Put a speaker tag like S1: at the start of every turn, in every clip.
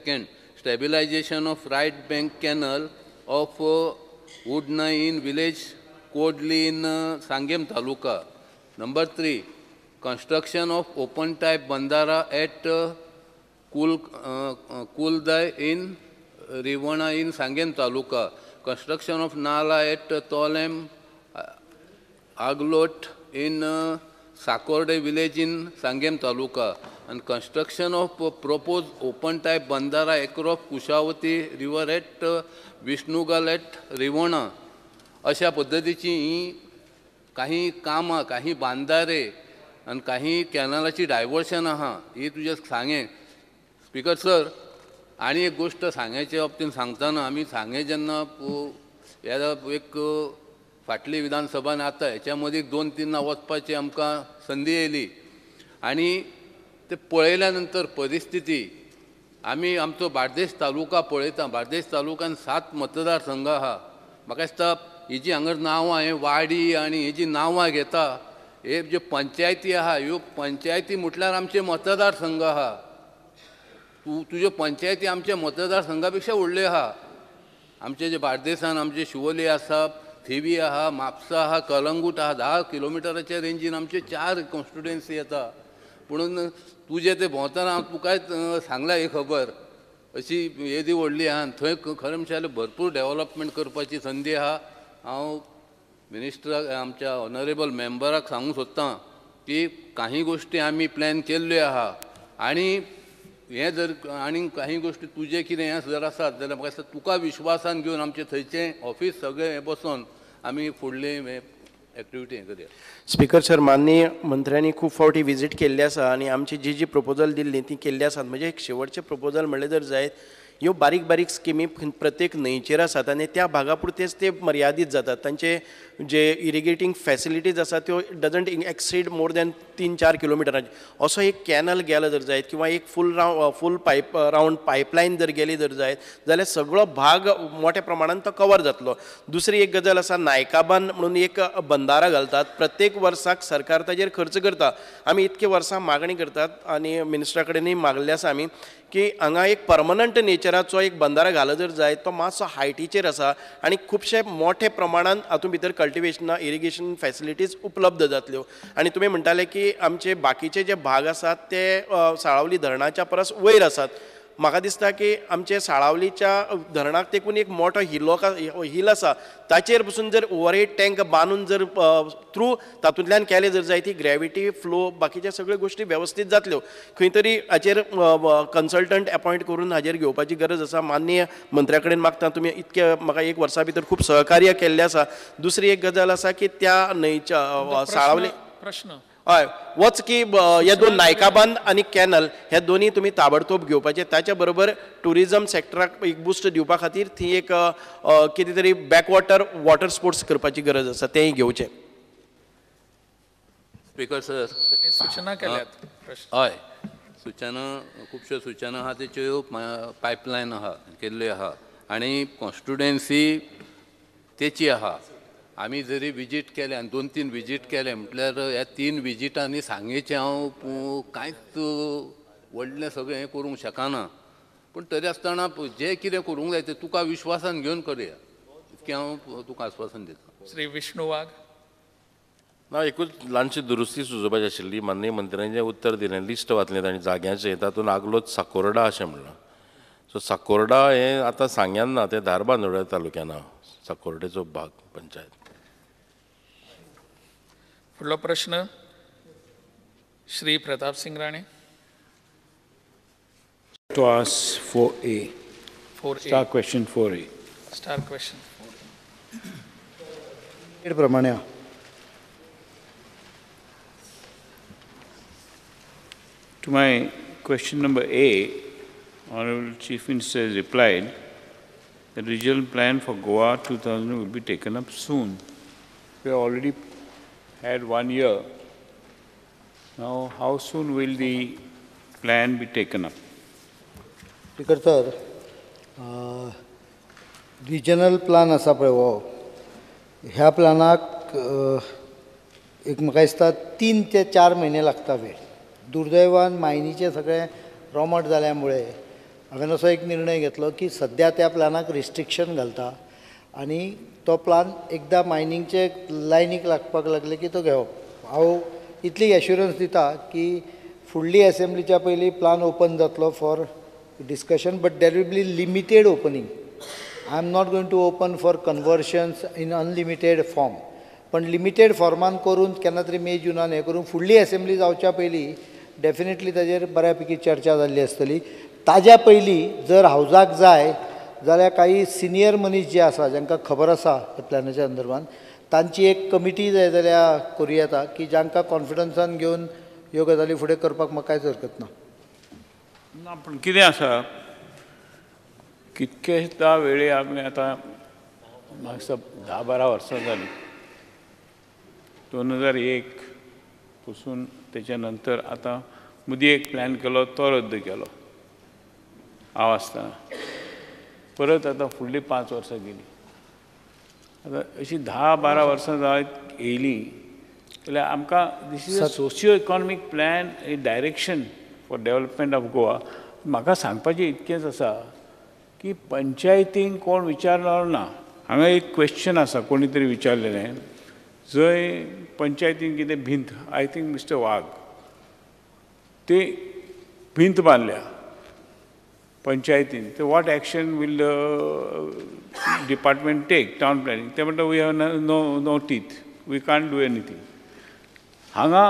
S1: Second, stabilization of right bank canal of Udna in village Kodli in Sangem Taluka. Number 3, construction of open type bandara at Kuldai in Rivana in Sangem Taluka. Construction of Nala at Tolem Aglot in Sakorde village in Sangem Taluka. And construction of proposed open type bandara across Kushavati river at Vishnugal at Rivana. अशा पद्धतीची ही काही कामां, काही बांदारे आणि काही कॅनलाची diversion आहा ही तुझे सांगे स्पीकर सर. आणि एक गोष्ट सांगायच्या बाबतीत सांगताना आम्ही सांगे जेन्ना एक फाटली विधानसभा आता याच्यामध्ये 2-3 वचपाची आमकां संधी येयली आणि ते पळयल्यानंतर परिस्थिती आम्ही आमचो बार्देस तालुका पळयता. बार्देस तालुक्यान 7 मतदारसंघ आहा. म्हाका दिसता ही जी हांगर नांवां हे वाडी आनी ही जी नांवां घेता हे जे पंचायती आहा ह्यो पंचायती म्हटल्यार आमचे मतदारसंघ आहा. तुज्यो पंचायती आमच्या मतदारसंघा व्हडल्यो आहा. आमचे जे बार्देसान आमचे शिवोले आसा, थिवी आहा, म्हापसा आहा, कलंगूट आहा. 10 किलोमिटराच्या रेंजीन आमचे 4 कॉन्स्टिट्युएन्सी येता. म्हणून तुजे ते भोंवतना तुकाय सांगला ही खबर अशी येदी व्हडली आहा. थंय खरें म्हणल्यार भरपूर डेव्हलपमेंट करपाची संदी आहा. हांव मिनिस्टराक आमच्या ऑनरेबल मेंबराक सांगूंक सोदतां की काही गोष्टी आमी प्लॅन केल्ल्यो आहा आनी हे जर आनी काही गोष्टी तुजे कितें हें जर आसात जाल्यार म्हाका दिसता तुका विश्वासान घेवन आमचे थंयचें ऑफिस सगळें हें बसोन आमी फुडली एक्टिविटी हें करया.
S2: स्पीकर सर, माननीय मंत्र्यांनी खूब फावटी विजीट केल्ली आसा आनी आमची जी प्रपोजल दिल्ली ती केल्ली आसात. म्हणजे एक शेवटचे प्रपोजल म्हणले जर जायत ह्यो बारीक बारीक स्किमी प्रत्येक न्हंयचेर आसात आनी त्या भागा पुरतेच ते मर्यादीत जातात. तांचे जे इरिगेटींग फॅसिलिटीज आसात त्यो डजंट एक्सीड मोर दॅन 3-4 किलोमिटरांचे. असो एक कॅनल गेलो जर जायत किंवा एक फूल रावंड पायपलायन जर गेली जर जायत जाल्यार सगळो भाग मोठ्या प्रमाणात तो कवर जातलो. दुसरी एक गजाल आसा, नायकाबान म्हणून एक बंदारा घालतात. प्रत्येक वर्साक सरकार ताजेर खर्च करता. आमी इतके वर्सां मागणी करतात आनी मिनिस्टरा कडेनय मागल्ले आसा आमी की हांगा एक परमनंट नेचराचो एक बंदारा घालो जर जायत तो मातसो हायटीचेर आसा आनी खुबशे मोठे प्रमाणांत हातूंत भितर कल्टिवेशना इरिगेशन फॅसिलिटीज उपलब्ध जातल्यो. आनी तुमी म्हणटाले की आमचे बाकीचे जे भाग आसात ते साळावली धरणाच्या परस वयर आसात. म्हाका दिसता की आमचे साळावलीच्या धरणाक तेकून एक मोठो हिल आसा ताचेर पसून जर ओवरहेड टँक बांदून जर थ्रू तातूंतल्यान केले जर जायत ती ग्रॅविटी फ्लो बाकीच्या सगळ्यो गोश्टी वेवस्थीत जातल्यो. खंय तरी हाचेर कन्सल्टंट अपॉयंट करून हाचेर घेवपाची गरज आसा. माननीय मंत्र्या कडेन मागता तुमी इतके म्हाका 1 वर्सा भितर खूब सहकार्य केल्लें आसा. दुसरी एक गजाल आसा की त्या न्हंयच्या साळावली
S3: प्रश्न
S2: हय वच की हे 2 नायकाबांद आनी कॅनल हे दोनी तुमी ताबडतोब घेवपाचे. ताच्या बरोबर टुरिजम सेक्टराक एक बूस्ट दिवपा खातीर थंय एक कितें तरी बॅकवॉटर वॉटर स्पोर्ट्स करपाची गरज आसा तेंय घेवचें.
S1: स्पीकर सर,
S3: सूचना केल्यात.
S1: हय सूचना खुबश्यो सूचना आहा तेच्यो पायपलायन आहा केल्ल्यो आहा आनी कॉन्स्टिट्युएन्सी तेची आहा. आमी जरी विजीट केले आनी 2-3 विजीट केले म्हटल्यार ह्या 3 विजिटांनी सांगेचें हांव कांयच व्हडलें सगळें हें करूंक शकना. पूण तरी आसतना जें कितें करूंक जाय तें तुका विश्वासान घेवन करया इतकें हांव तुका आस्वासन दितां.
S3: श्री विष्णू वाघ.
S4: ना, एकूच ल्हानशी दुरुस्ती सुचोवपाची आशिल्ली. माननीय मंत्र्यांनी जें उत्तर दिलें लिस्ट वाचलें तांणी जाग्याचें तातूंत आगलोच साकोर्डा अशें म्हणलां. सो साकोर्डा हें आतां सांग्यान ना, तें धारबांदोड्या तालुक्यान आहा साकोर्डेचो भाग पंचायत.
S3: फुडलो प्रश्न Shri Pratap Singh Rane.
S5: To ask 4A.
S3: 4A.
S5: Star question 4A.
S3: Star question 4A.
S6: प्रमाणे
S5: To my question number A, Honorable Chief Minister has replied the regional plan for Goa 2000 will be taken up soon. We have already had 1 year. Now, how soon will the plan be taken up?
S6: Speaker sir, regional plan आसा पळय हो, ह्या प्लानाक एक म्हाका दिसता 3 ते 4 म्हयने लागता वेळ. दुर्दैवान मायनीचे सगळें रोमट जाल्या मुळे हांवें असो एक निर्णय घेतलो की सद्या त्या प्लॅनाक रिस्ट्रिक्शन घालता आनी तो प्लान एकदां मायनिंगचे लायनीक लागपाक लागले की तो घेवप. हांव इतली एश्युरन्स दिता की फुडली असेंब्लीच्या पयलीं प्लान ओपन जातलो for discussion, but there will be limited opening. I am not going to open for conversions in unlimited form. पण लिमिटेड फॉर्मान करून केन्ना तरी मे जुनान हें करून फुडली असेंब्ली जावच्या पयलीं डेफिनेटली ताजेर बऱ्यापैकी चर्चा जाल्ली आसतली. ताज्या पयलीं जर हावजाक जाय जाल्यार काही सिनियर मनीस जे आसा जांकां खबर आसा प्लॅनाच्या संदर्भान तांची एक कमिटी जाय जाल्यार करूं येता की जांकां कॉन्फिडन्सान घेवन ह्यो गजाली फुडें करपाक म्हाका कांयच हरकत ना.
S5: ना पण कितें आसा कितकेशदा वेळी आमी आतां म्हाका दिसता 10-12 वर्सां जालीं 2001 पासून तेच्या नंतर आतां मदीं एक प्लॅन केलो तो रद्द केलो हांव आसतना. परत आतां फुडलीं 5 वर्सां गेलीं. आतां अशीं 10-12 वर्सां जायत येयलीं जाल्यार आमकां this is a socio economic plan a direction for development of Goa. म्हाका सांगपाचें इतकेंच आसा की पंचायतींक कोण विचारनारो ना. हांगा एक क्वेश्चन आसा कोणी तरी विचारलेलें जंय पंचायतीन कितें भिंत आय थिंक मिस्टर वाघ ते भिंत बांदल्या पंचायतीन ते what action will department take town planning ते म्हणटा we have no teeth we can't do anything. हांगा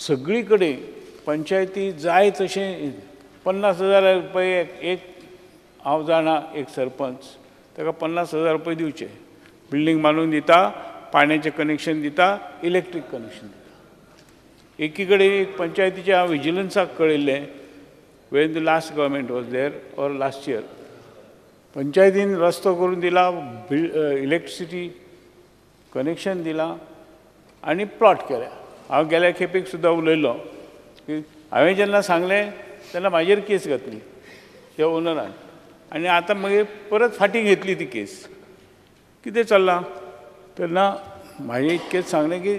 S5: सगळी कडेन पंचायती जाय तशें 50,000 रुपये एक हांव जाणा एक सरपंच ताका 50,000 रुपये दिवचे. बिल्डींग बांदून दिता पाण्याचें कनेक्शन दिता इलेक्ट्रीक कनेक्शन दिता. एकी कडेन एक पंचायतीच्या हांव विजिलन्साक कळयल्लें when the last government was there or last year पंचायतीन रस्तो करून दिला इलेक्ट्रिसिटी कनेक्शन दिलां आनी प्लॉट केल्या. हांव गेल्या खेपेक सुद्दां उलयलो की हांवें जेन्ना सांगलें तेन्ना म्हाजेर केस घातली त्या ओनरान आनी आतां मागीर परत फाटीं घेतली ती केस. कितें चल्लां तेन्ना म्हाजें इतकेंच सांगलें की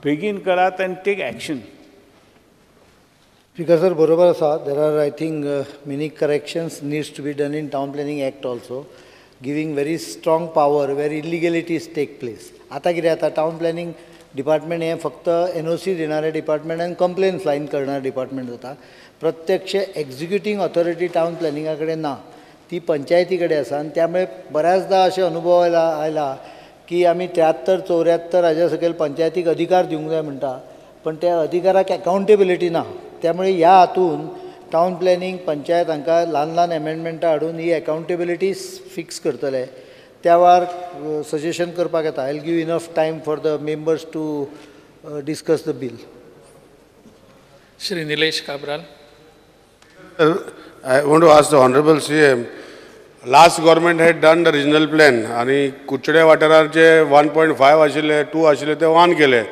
S5: बेगीन करात आनी टेक एक्शन.
S6: स्पीकर सर बरोबर आसा. There are I think many corrections needs to be done in town planning act also giving very strong power where illegalities take place. आतां कितें जाता टावन प्लॅनिंग डिपार्टमेंट हें फक्त NOC दिणारें department आनी complain file करणारें डिपार्टमेंट जाता. प्रत्यक्ष एक्झिक्युटींग ऑथॉरिटी टावन प्लॅनिंगा कडेन ना ती पंचायती कडेन आसा. आनी त्यामुळे बऱ्याचदा अशें अनुभव आयला की आमी 73-74 हाज्या सकयल पंचायतीक अधिकार दिवंक जाय म्हणटा पण त्या अधिकाराक अकावंटेबिलिटी ना. त्यामुळे ह्या हातून टावन प्लॅनिंग पंचायत हांकां ल्हान ल्हान एमेंडमेंटां हाडून ही अकावंटेबिलिटी फिक्स करतले. त्या वेळार सजेशन करपाक येता. I will give enough time for the members to discuss the bill.
S3: Shri Nilesh Cabral.
S7: I want to ask the Honorable CM, last government had done the regional plan आणि कुचडे वाठाराचे 1.5 आशिल्ले 2 आशिल्ले ते 1 केले.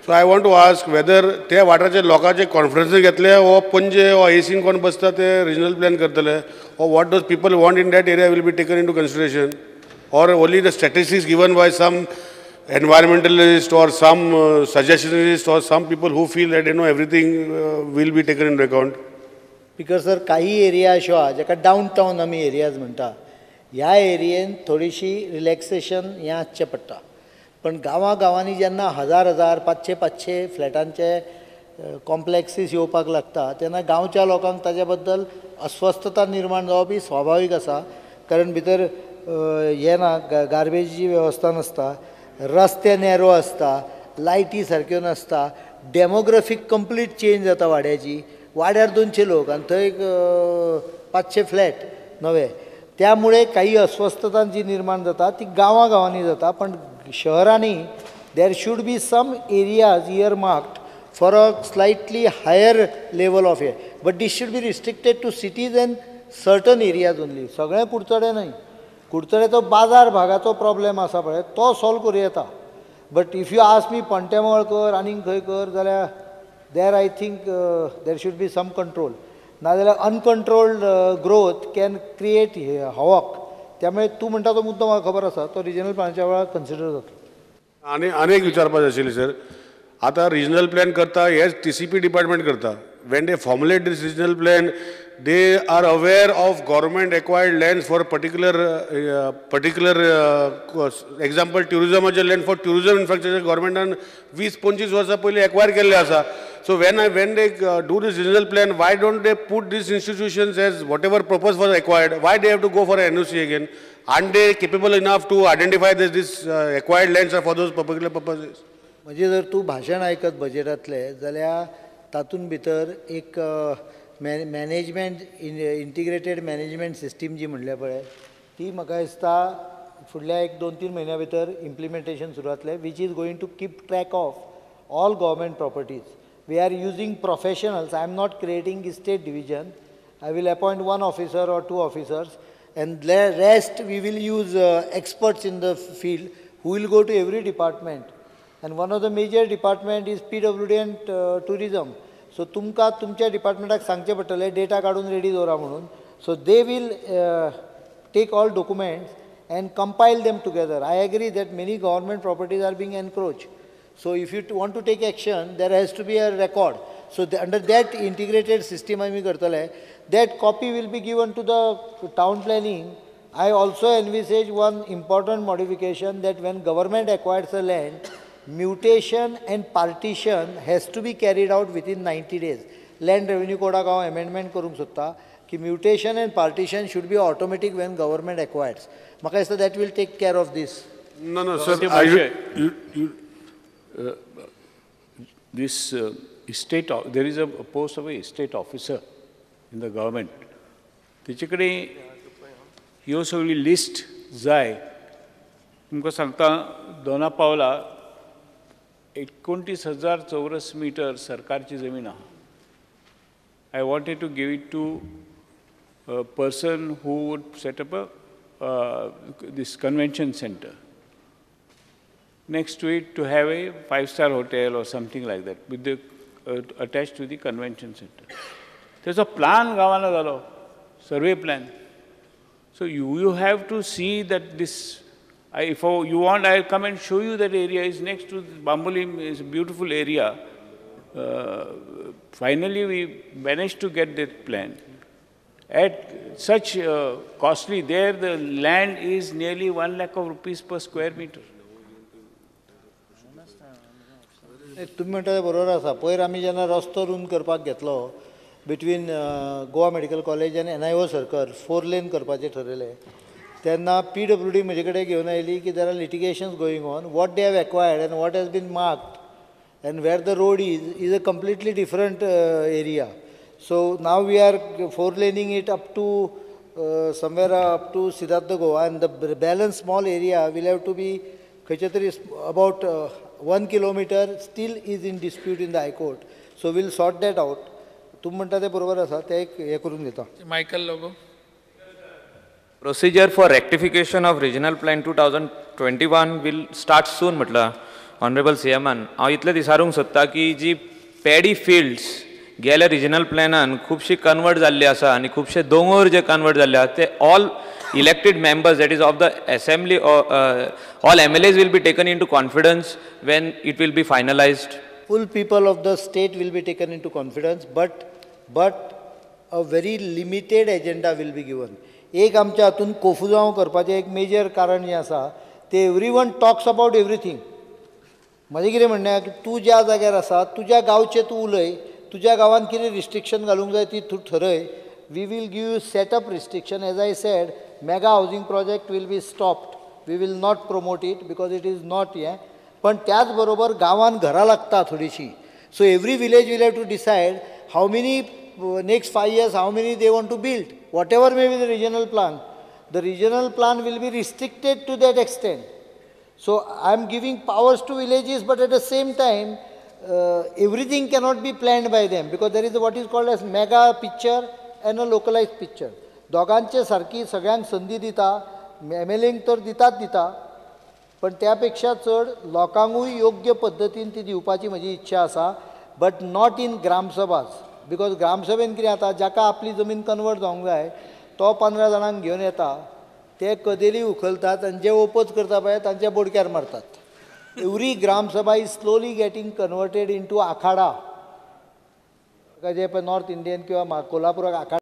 S7: So I want to ask whether त्या वाठाराचे लोकांचे conference घेतले वो पणजे वो एसीन कोण बसता ते regional plan करतले or what those people want in that area will be taken into consideration or only the statistics given by some environmentalist or some suggestionist or some people who feel that you know everything will be taken into account.
S6: Speaker sir काही area अशो आहा जाका down town आमी areas म्हणटा ह्या एरियेन थोडीशी relaxation हें आसचें पडटा. पण गांवांनी जेन्ना 1000 500 फ्लॅटांचे कॉम्प्लेक्सीस येवपाक लागता तेन्ना गांवच्या लोकांक ताजे बद्दल अस्वस्थता निर्माण जावप ही स्वाभावीक आसा. कारण भितर हें ना गार्बेजीची वेवस्था नासता रस्ते नॅरो आसता लायटी सारक्यो नासता डेमोग्राफीक कंप्लीट चेंज जाता वाड्याची. वाड्यार 200 लोक आनी थंय 500 फ्लॅट नवे. त्यामुळे काही अस्वस्थता जी निर्माण जाता ती गांवांनी जाता. पण शहरांनी there should be some areas earmarked for a slightly higher level of हे but this should be restricted to cities and certain areas only. सगळे कुडचडे न्हय. कुडचड्याचो बाजार भागाचो प्रॉब्लेम आसा पळय तो सॉल्व करूं येता. But if you ask me Pontemol कर आनीक खंय कर जाल्यार there I think there should be some control. नाजाल्यार uncontrolled growth can create havoc. त्यामुळे तूं म्हणटा तो मुद्दो म्हाका खबर आसा तो रिजनल प्लॅनाच्या वेळार कन्सिडर जातलो.
S7: आनी एक विचारपाचें आशिल्लें सर. आतां रिजनल प्लॅन करता हेच TCP डिपार्टमेंट करता when they formulate this regional plan, they are aware of government acquired lands for example, tourism land for tourism infrastructure government and 20-25 वर्सां पयलीं acquire केल्ले आसा. So when they do this regional plan, why don't they put these institutions as whatever purpose was acquired? Why they have to go for an NOC again? Aren't they capable enough to identify that these acquired lands are for those particular purposes?
S6: म्हणजे जर तूं भाशण आयकत बजेटांतलें जाल्यार तातूंत भितर एक management integrated management system जी म्हणल्या पळय ती म्हाका दिसता फुडल्या 1-2-3 म्हयन्या भितर इम्प्लिमेंटेशन सुरू जातलें, which is going to keep track of all government properties. We are using professionals. I am not creating a state division. I will appoint 1 officer or 2 officers, and the rest we will use experts in the field who will go to every department. And one of the major department is PWD and tourism. So तुमकां तुमच्या डिपार्टमेंटाक सांगचें पडटलें data काडून ready दवरा म्हणून. So they will take all documents and compile them together. I agree that many government properties are being encroached. So if you want to take action, there has to be a record. So under that integrated system आमी करतले, that copy will be given to the town planning. I also envisage one important modification that when government acquires a land, mutation and partition has to be carried out within 90 days. Land Revenue Code हांव amendment करूंक सोदता की mutation and partition should be automatic when government acquires. म्हाका दिसता that will take care of this.
S7: No, sir.
S5: There is a post of a state officer in the government. तेचे कडेन ह्यो सगळी लिस्ट जाय. तुमकां सांगता दोना पावला 29,000 चौरस मीटर सरकारची जमीन आहा. I wanted to give it to a person who would set up this convention center. Next to it to have a 5-star hotel or something like that with the attached to the convention center. There's a plan gawana zalo, survey plan. So you have to see that this, if you want, I'll come and show you that area is next to Bambolim, is a beautiful area. Finally we managed to get that plan. At such costly, there the land is nearly 1 lakh of rupees per square meter.
S6: तुम्ही म्हणटा ते बरोबर आसा. पयर आमी जेन्ना रस्तो रूंद करपाक घेतलो बिटवीन गोवा मेडिकल कॉलेज आनी NIO सर्कल 4 लेन करपाचें ठरयलें तेन्ना PWD म्हजे कडेन घेवन आयली की there are litigations going on, what they have acquired and what has been marked and where the road is a completely different area. So now we are 4 laning it up to somewhere up to Siddhartha Goa, and the balance small area will have to be about 1 kilometer still is in dispute in the High Court. So we'll sort that out. तुम म्हणटा ते बरोबर आसा, ते एक हे करून घेता.
S3: Michael logo.
S8: Procedure for rectification of regional plan 2021 will start soon म्हटलं Honorable CMan. हांव इतलें दिसारूंक सोदता की जी पॅडी फिल्ड्स गेल्या रिजनल प्लॅनान खुबशी कन्वर्ट जाल्ली आसा आनी खुबशे दोंगर जे कन्वर्ट जाल्ले आसा ते all elected members, that is of the assembly, all MLAs will be taken into confidence when it will be finalized.
S6: Full people of the state will be taken into confidence, but a very limited agenda will be given. एक आमच्या हातून कोफुजांव करपाचें एक major कारण जें आसा ते everyone talks about everything. म्हजें कितें म्हणणें की तूं ज्या जाग्यार आसा तुज्या गांवचें तूं उलय, तुज्या गांवांत कितें रिस्ट्रिक्शन घालूंक जाय ती तूं ठरय. We will give you set up restriction. As I said, mega housing project will be stopped. We will not promote it because it is not here. पण त्याच बरोबर गांवान घरां लागता थोडीशी. So every village will have to decide how many next 5 years how many they want to build. Whatever may be the regional plan, the regional plan will be restricted to that extent. So I am giving powers to villages, but at the same time everything cannot be planned by them because there is what is called as mega picture and a localized picture. दोगांचे सारकी सगळ्यांक संदी दिता, MLAंक तर दिता, पण त्यापेक्षा चड लोकांकूय योग्य पद्दतीन ती दिवपाची म्हजी इच्छा आसा, बट नॉट इन ग्रामसभाज. बिकॉज ग्रामसभेन कितें जाता, जाका आपली जमीन कन्वर्ट जावंक जाय तो 15 जाणांक घेवन येता, ते कदेली उखलतात आनी जे ओपोज करता पळय तांच्या बोडक्यार मारतात. Every gram sabha is slowly getting converted into akhada. जे पळय नॉर्थ इंडियन किंवा कोल्हापुराक आखाड